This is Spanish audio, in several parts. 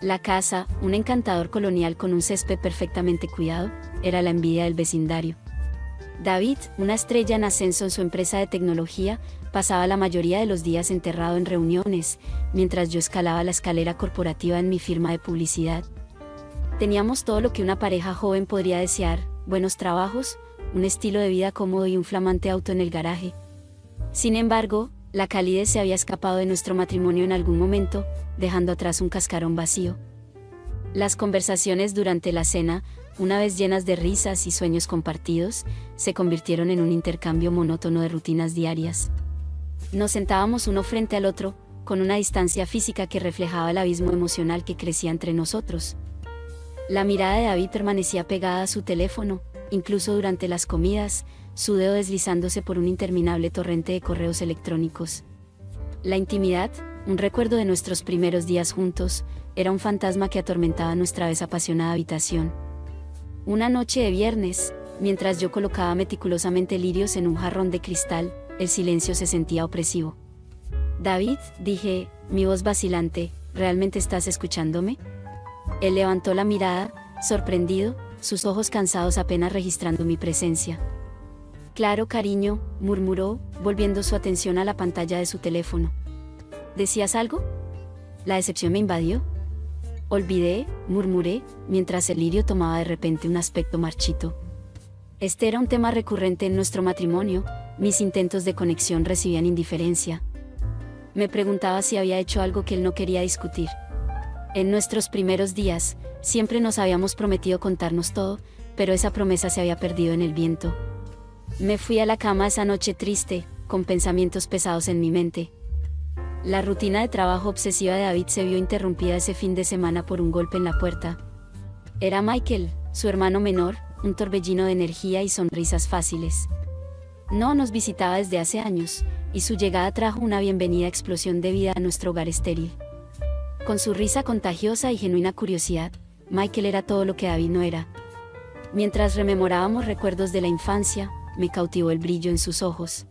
La casa, un encantador colonial con un césped perfectamente cuidado, era la envidia del vecindario. David, una estrella en ascenso en su empresa de tecnología, pasaba la mayoría de los días enterrado en reuniones, mientras yo escalaba la escalera corporativa en mi firma de publicidad. Teníamos todo lo que una pareja joven podría desear: buenos trabajos, un estilo de vida cómodo y un flamante auto en el garaje. Sin embargo, la calidez se había escapado de nuestro matrimonio en algún momento, dejando atrás un cascarón vacío. Las conversaciones durante la cena, una vez llenas de risas y sueños compartidos, se convirtieron en un intercambio monótono de rutinas diarias. Nos sentábamos uno frente al otro, con una distancia física que reflejaba el abismo emocional que crecía entre nosotros. La mirada de David permanecía pegada a su teléfono, incluso durante las comidas, su dedo deslizándose por un interminable torrente de correos electrónicos. La intimidad, un recuerdo de nuestros primeros días juntos, era un fantasma que atormentaba nuestra vez apasionada habitación. Una noche de viernes, mientras yo colocaba meticulosamente lirios en un jarrón de cristal, el silencio se sentía opresivo. «David», dije, mi voz vacilante, «¿realmente estás escuchándome?». Él levantó la mirada, sorprendido, sus ojos cansados apenas registrando mi presencia. «Claro, cariño», murmuró, volviendo su atención a la pantalla de su teléfono. «¿Decías algo?». La decepción me invadió. «Olvidé», murmuré, mientras el lirio tomaba de repente un aspecto marchito. Este era un tema recurrente en nuestro matrimonio, mis intentos de conexión recibían indiferencia. Me preguntaba si había hecho algo que él no quería discutir. En nuestros primeros días, siempre nos habíamos prometido contarnos todo, pero esa promesa se había perdido en el viento. Me fui a la cama esa noche triste, con pensamientos pesados en mi mente. La rutina de trabajo obsesiva de David se vio interrumpida ese fin de semana por un golpe en la puerta. Era Michael, su hermano menor, un torbellino de energía y sonrisas fáciles. No nos visitaba desde hace años, y su llegada trajo una bienvenida explosión de vida a nuestro hogar estéril. Con su risa contagiosa y genuina curiosidad, Michael era todo lo que David no era. Mientras rememorábamos recuerdos de la infancia, me cautivó el brillo en sus ojos.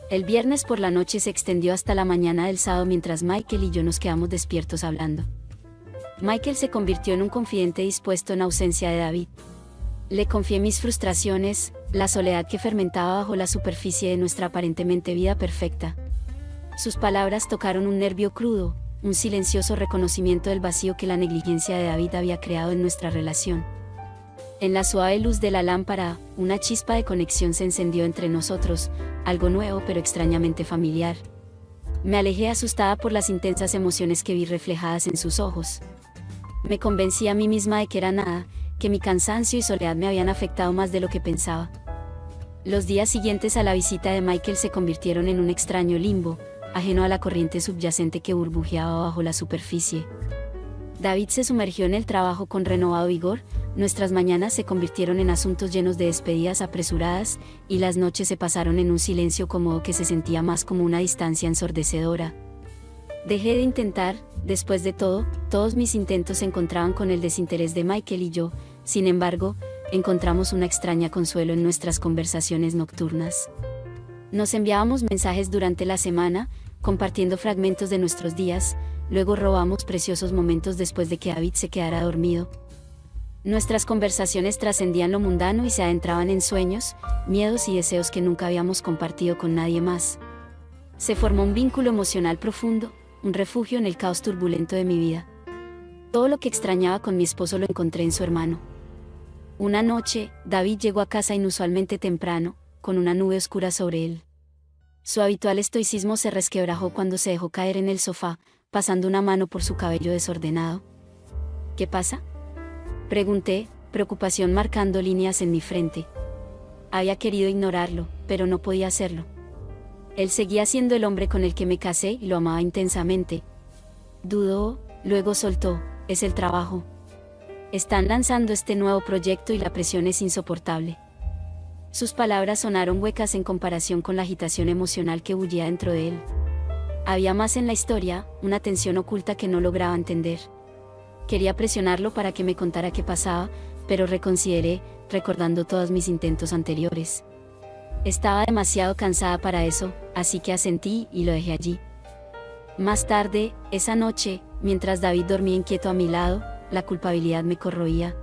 El viernes por la noche se extendió hasta la mañana del sábado mientras Michael y yo nos quedamos despiertos hablando. Michael se convirtió en un confidente dispuesto en ausencia de David. Le confié mis frustraciones, la soledad que fermentaba bajo la superficie de nuestra aparentemente vida perfecta. Sus palabras tocaron un nervio crudo, un silencioso reconocimiento del vacío que la negligencia de David había creado en nuestra relación. En la suave luz de la lámpara, una chispa de conexión se encendió entre nosotros, algo nuevo pero extrañamente familiar. Me alejé asustada por las intensas emociones que vi reflejadas en sus ojos. Me convencí a mí misma de que era nada, que mi cansancio y soledad me habían afectado más de lo que pensaba. Los días siguientes a la visita de Michael se convirtieron en un extraño limbo, ajeno a la corriente subyacente que burbujeaba bajo la superficie. David se sumergió en el trabajo con renovado vigor, nuestras mañanas se convirtieron en asuntos llenos de despedidas apresuradas, y las noches se pasaron en un silencio cómodo que se sentía más como una distancia ensordecedora. Dejé de intentar, después de todo, todos mis intentos se encontraban con el desinterés de Michael y yo, sin embargo, encontramos una extraña consuelo en nuestras conversaciones nocturnas. Nos enviábamos mensajes durante la semana, compartiendo fragmentos de nuestros días, luego robamos preciosos momentos después de que David se quedara dormido. Nuestras conversaciones trascendían lo mundano y se adentraban en sueños, miedos y deseos que nunca habíamos compartido con nadie más. Se formó un vínculo emocional profundo, un refugio en el caos turbulento de mi vida. Todo lo que extrañaba con mi esposo lo encontré en su hermano. Una noche, David llegó a casa inusualmente temprano, con una nube oscura sobre él. Su habitual estoicismo se resquebrajó cuando se dejó caer en el sofá, pasando una mano por su cabello desordenado. «¿Qué pasa?», pregunté, preocupación marcando líneas en mi frente. Había querido ignorarlo, pero no podía hacerlo. Él seguía siendo el hombre con el que me casé y lo amaba intensamente. Dudó, luego soltó: «Es el trabajo. Están lanzando este nuevo proyecto y la presión es insoportable». Sus palabras sonaron huecas en comparación con la agitación emocional que bullía dentro de él. Había más en la historia, una tensión oculta que no lograba entender. Quería presionarlo para que me contara qué pasaba, pero reconsideré, recordando todos mis intentos anteriores. Estaba demasiado cansada para eso, así que asentí y lo dejé allí. Más tarde, esa noche, mientras David dormía inquieto a mi lado, la culpabilidad me corroía.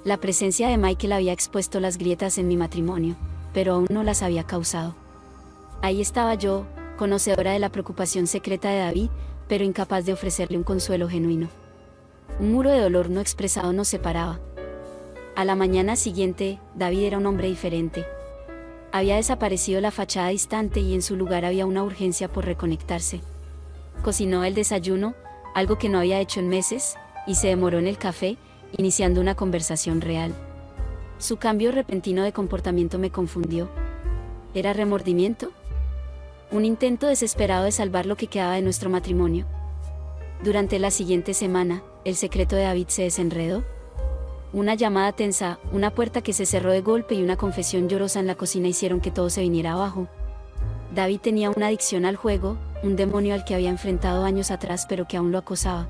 La presencia de Michael había expuesto las grietas en mi matrimonio, pero aún no las había causado. Ahí estaba yo, conocedora de la preocupación secreta de David, pero incapaz de ofrecerle un consuelo genuino. Un muro de dolor no expresado nos separaba. A la mañana siguiente, David era un hombre diferente. Había desaparecido la fachada distante y en su lugar había una urgencia por reconectarse. Cocinó el desayuno, algo que no había hecho en meses, y se demoró en el café, iniciando una conversación real. Su cambio repentino de comportamiento me confundió. ¿Era remordimiento? Un intento desesperado de salvar lo que quedaba de nuestro matrimonio. Durante la siguiente semana, el secreto de David se desenredó. Una llamada tensa, una puerta que se cerró de golpe y una confesión llorosa en la cocina hicieron que todo se viniera abajo. David tenía una adicción al juego, un demonio al que había enfrentado años atrás pero que aún lo acosaba.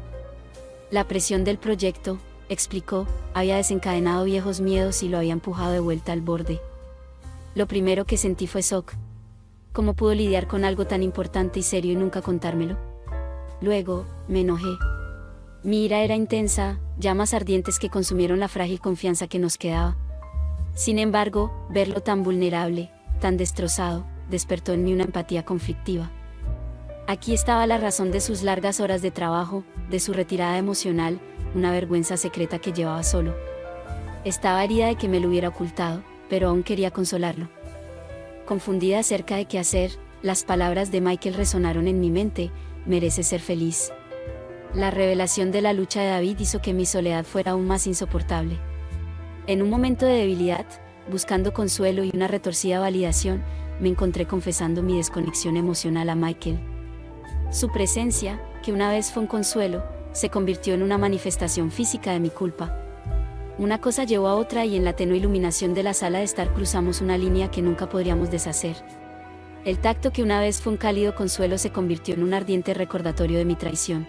La presión del proyecto, explicó, había desencadenado viejos miedos y lo había empujado de vuelta al borde. Lo primero que sentí fue shock. ¿Cómo pudo lidiar con algo tan importante y serio y nunca contármelo? Luego, me enojé. Mi ira era intensa, llamas ardientes que consumieron la frágil confianza que nos quedaba. Sin embargo, verlo tan vulnerable, tan destrozado, despertó en mí una empatía conflictiva. Aquí estaba la razón de sus largas horas de trabajo, de su retirada emocional, una vergüenza secreta que llevaba solo. Estaba herida de que me lo hubiera ocultado, pero aún quería consolarlo. Confundida acerca de qué hacer, las palabras de Michael resonaron en mi mente: mereces ser feliz. La revelación de la lucha de David hizo que mi soledad fuera aún más insoportable. En un momento de debilidad, buscando consuelo y una retorcida validación, me encontré confesando mi desconexión emocional a Michael. Su presencia, que una vez fue un consuelo, se convirtió en una manifestación física de mi culpa. Una cosa llevó a otra y en la tenue iluminación de la sala de estar cruzamos una línea que nunca podríamos deshacer. El tacto que una vez fue un cálido consuelo se convirtió en un ardiente recordatorio de mi traición.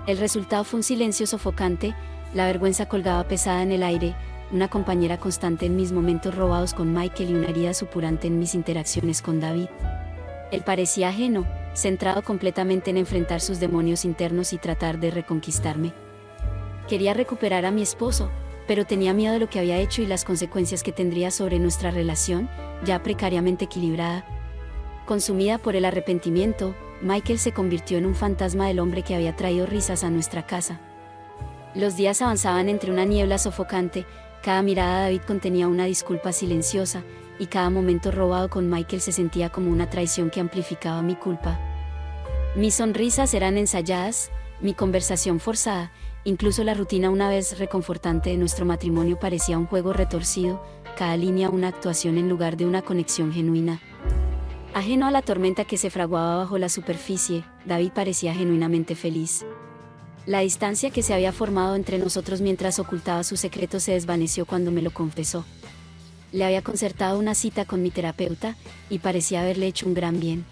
El resultado fue un silencio sofocante, la vergüenza colgaba pesada en el aire, una compañera constante en mis momentos robados con Michael y una herida supurante en mis interacciones con David. Él parecía ajeno, centrado completamente en enfrentar sus demonios internos y tratar de reconquistarme. Quería recuperar a mi esposo, pero tenía miedo de lo que había hecho y las consecuencias que tendría sobre nuestra relación, ya precariamente equilibrada. Consumida por el arrepentimiento, Michael se convirtió en un fantasma del hombre que había traído risas a nuestra casa. Los días avanzaban entre una niebla sofocante, cada mirada de David contenía una disculpa silenciosa, y cada momento robado con Michael se sentía como una traición que amplificaba mi culpa. Mis sonrisas eran ensayadas, mi conversación forzada, incluso la rutina una vez reconfortante de nuestro matrimonio parecía un juego retorcido, cada línea una actuación en lugar de una conexión genuina. Ajeno a la tormenta que se fraguaba bajo la superficie, David parecía genuinamente feliz. La distancia que se había formado entre nosotros mientras ocultaba su secreto se desvaneció cuando me lo confesó. Le había concertado una cita con mi terapeuta, y parecía haberle hecho un gran bien.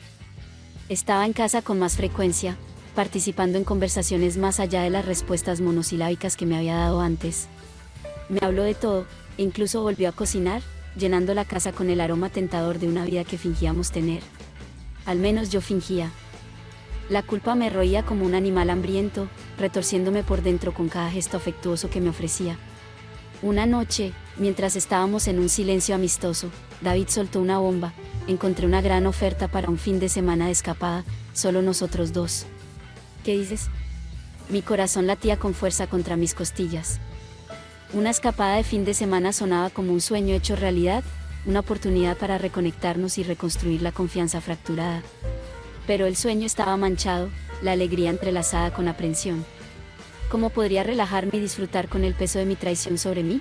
Estaba en casa con más frecuencia, participando en conversaciones más allá de las respuestas monosilábicas que me había dado antes. Me habló de todo, e incluso volvió a cocinar, llenando la casa con el aroma tentador de una vida que fingíamos tener. Al menos yo fingía. La culpa me roía como un animal hambriento, retorciéndome por dentro con cada gesto afectuoso que me ofrecía. Una noche, mientras estábamos en un silencio amistoso, David soltó una bomba: encontré una gran oferta para un fin de semana de escapada, solo nosotros dos. ¿Qué dices? Mi corazón latía con fuerza contra mis costillas. Una escapada de fin de semana sonaba como un sueño hecho realidad, una oportunidad para reconectarnos y reconstruir la confianza fracturada. Pero el sueño estaba manchado, la alegría entrelazada con aprensión. ¿Cómo podría relajarme y disfrutar con el peso de mi traición sobre mí?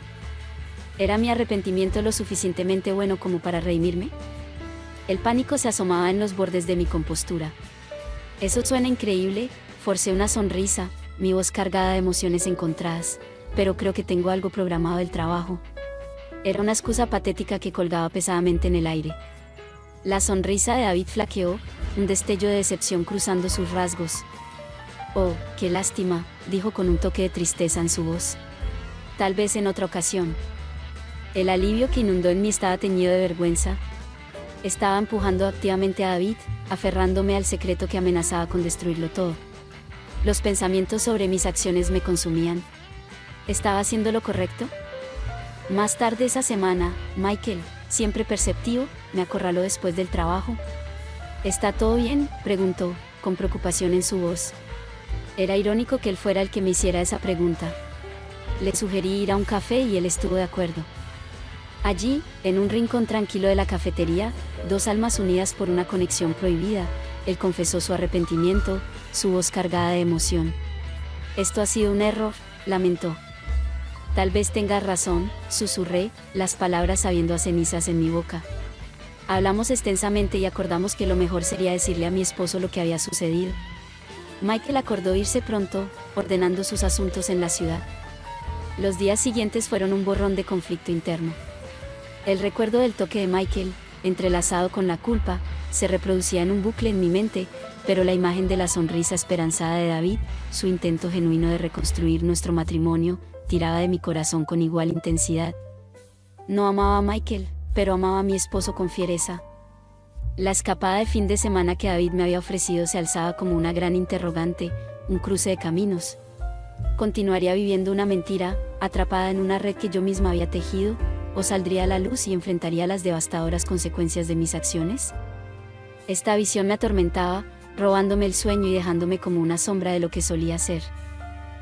¿Era mi arrepentimiento lo suficientemente bueno como para redimirme? El pánico se asomaba en los bordes de mi compostura. Eso suena increíble, forcé una sonrisa, mi voz cargada de emociones encontradas, pero creo que tengo algo programado del trabajo. Era una excusa patética que colgaba pesadamente en el aire. La sonrisa de David flaqueó, un destello de decepción cruzando sus rasgos. «Oh, qué lástima», dijo con un toque de tristeza en su voz. «Tal vez en otra ocasión». El alivio que inundó en mí estaba teñido de vergüenza. Estaba empujando activamente a David, aferrándome al secreto que amenazaba con destruirlo todo. Los pensamientos sobre mis acciones me consumían. ¿Estaba haciendo lo correcto? Más tarde esa semana, Michael, siempre perceptivo, me acorraló después del trabajo. ¿Está todo bien?, preguntó, con preocupación en su voz. Era irónico que él fuera el que me hiciera esa pregunta. Le sugerí ir a un café y él estuvo de acuerdo. Allí, en un rincón tranquilo de la cafetería, dos almas unidas por una conexión prohibida, él confesó su arrepentimiento, su voz cargada de emoción. «Esto ha sido un error», lamentó. «Tal vez tengas razón», susurré, las palabras sabiendo a cenizas en mi boca. Hablamos extensamente y acordamos que lo mejor sería decirle a mi esposo lo que había sucedido. Michael acordó irse pronto, ordenando sus asuntos en la ciudad. Los días siguientes fueron un borrón de conflicto interno. El recuerdo del toque de Michael, entrelazado con la culpa, se reproducía en un bucle en mi mente, pero la imagen de la sonrisa esperanzada de David, su intento genuino de reconstruir nuestro matrimonio, tiraba de mi corazón con igual intensidad. No amaba a Michael, pero amaba a mi esposo con fiereza. La escapada de fin de semana que David me había ofrecido se alzaba como una gran interrogante, un cruce de caminos. ¿Continuaría viviendo una mentira, atrapada en una red que yo misma había tejido, o saldría a la luz y enfrentaría las devastadoras consecuencias de mis acciones? Esta visión me atormentaba, robándome el sueño y dejándome como una sombra de lo que solía ser.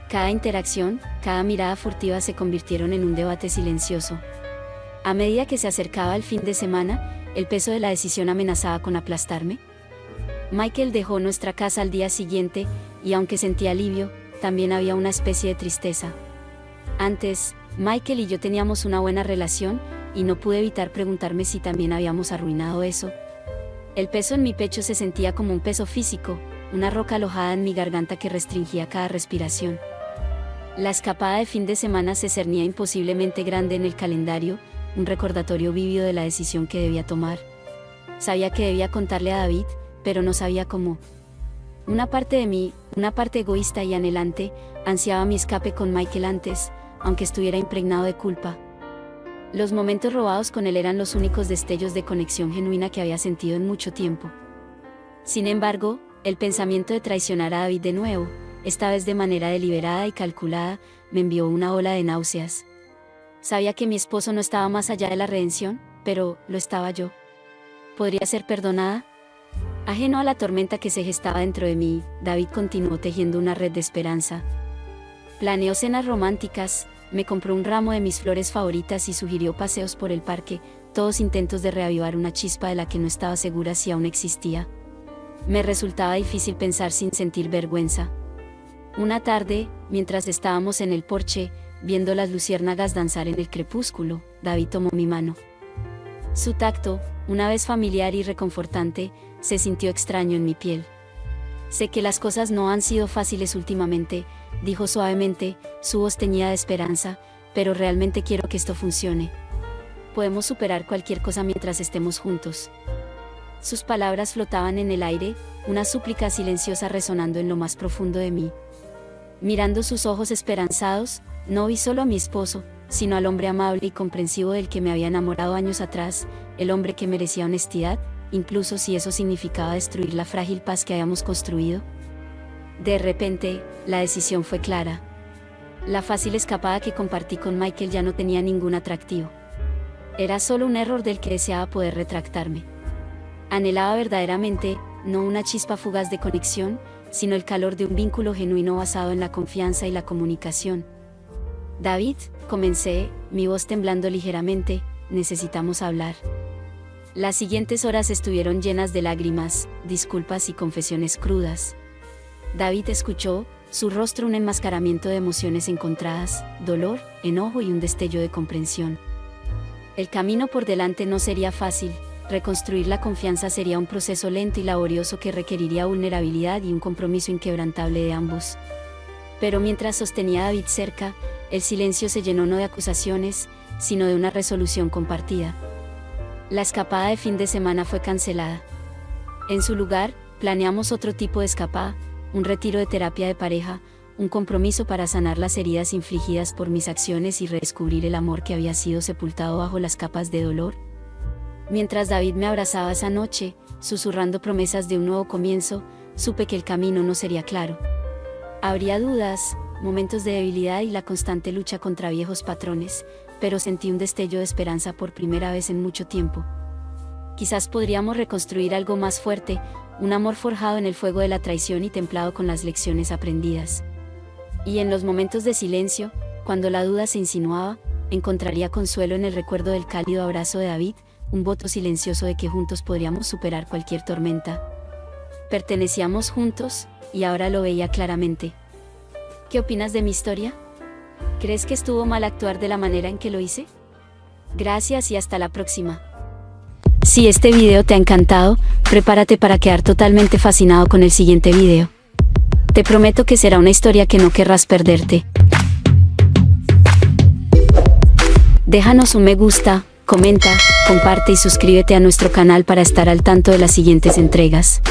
Cada interacción, cada mirada furtiva se convirtieron en un debate silencioso. A medida que se acercaba el fin de semana, el peso de la decisión amenazaba con aplastarme. Michael dejó nuestra casa al día siguiente, y aunque sentí alivio, también había una especie de tristeza. Antes, Michael y yo teníamos una buena relación, y no pude evitar preguntarme si también habíamos arruinado eso. El peso en mi pecho se sentía como un peso físico, una roca alojada en mi garganta que restringía cada respiración. La escapada de fin de semana se cernía imposiblemente grande en el calendario, un recordatorio vívido de la decisión que debía tomar. Sabía que debía contarle a David, pero no sabía cómo. Una parte de mí, una parte egoísta y anhelante, ansiaba mi escape con Michael antes, aunque estuviera impregnado de culpa. Los momentos robados con él eran los únicos destellos de conexión genuina que había sentido en mucho tiempo. Sin embargo, el pensamiento de traicionar a David de nuevo, esta vez de manera deliberada y calculada, me envió una ola de náuseas. Sabía que mi esposo no estaba más allá de la redención, pero lo estaba yo. ¿Podría ser perdonada? Ajeno a la tormenta que se gestaba dentro de mí, David continuó tejiendo una red de esperanza. Planeó cenas románticas, me compró un ramo de mis flores favoritas y sugirió paseos por el parque, todos intentos de reavivar una chispa de la que no estaba segura si aún existía. Me resultaba difícil pensar sin sentir vergüenza. Una tarde, mientras estábamos en el porche, viendo las luciérnagas danzar en el crepúsculo, David tomó mi mano. Su tacto, una vez familiar y reconfortante, se sintió extraño en mi piel. «Sé que las cosas no han sido fáciles últimamente», dijo suavemente, su voz teñida de esperanza, «pero realmente quiero que esto funcione. Podemos superar cualquier cosa mientras estemos juntos». Sus palabras flotaban en el aire, una súplica silenciosa resonando en lo más profundo de mí. Mirando sus ojos esperanzados, no vi solo a mi esposo, sino al hombre amable y comprensivo del que me había enamorado años atrás, el hombre que merecía honestidad, incluso si eso significaba destruir la frágil paz que habíamos construido. De repente, la decisión fue clara. La fácil escapada que compartí con Michael ya no tenía ningún atractivo. Era solo un error del que deseaba poder retractarme. Anhelaba verdaderamente, no una chispa fugaz de conexión, sino el calor de un vínculo genuino basado en la confianza y la comunicación. «David», comencé, mi voz temblando ligeramente, «necesitamos hablar». Las siguientes horas estuvieron llenas de lágrimas, disculpas y confesiones crudas. David escuchó, su rostro un enmascaramiento de emociones encontradas, dolor, enojo y un destello de comprensión. El camino por delante no sería fácil, reconstruir la confianza sería un proceso lento y laborioso que requeriría vulnerabilidad y un compromiso inquebrantable de ambos. Pero mientras sostenía a David cerca, el silencio se llenó no de acusaciones, sino de una resolución compartida. La escapada de fin de semana fue cancelada. En su lugar, planeamos otro tipo de escapada, un retiro de terapia de pareja, un compromiso para sanar las heridas infligidas por mis acciones y redescubrir el amor que había sido sepultado bajo las capas de dolor. Mientras David me abrazaba esa noche, susurrando promesas de un nuevo comienzo, supe que el camino no sería claro. Habría dudas, momentos de debilidad y la constante lucha contra viejos patrones, pero sentí un destello de esperanza por primera vez en mucho tiempo. Quizás podríamos reconstruir algo más fuerte, un amor forjado en el fuego de la traición y templado con las lecciones aprendidas. Y en los momentos de silencio, cuando la duda se insinuaba, encontraría consuelo en el recuerdo del cálido abrazo de David, un voto silencioso de que juntos podríamos superar cualquier tormenta. Pertenecíamos juntos, y ahora lo veía claramente. ¿Qué opinas de mi historia? ¿Crees que estuvo mal actuar de la manera en que lo hice? Gracias y hasta la próxima. Si este video te ha encantado, prepárate para quedar totalmente fascinado con el siguiente video. Te prometo que será una historia que no querrás perderte. Déjanos un me gusta, comenta, comparte y suscríbete a nuestro canal para estar al tanto de las siguientes entregas.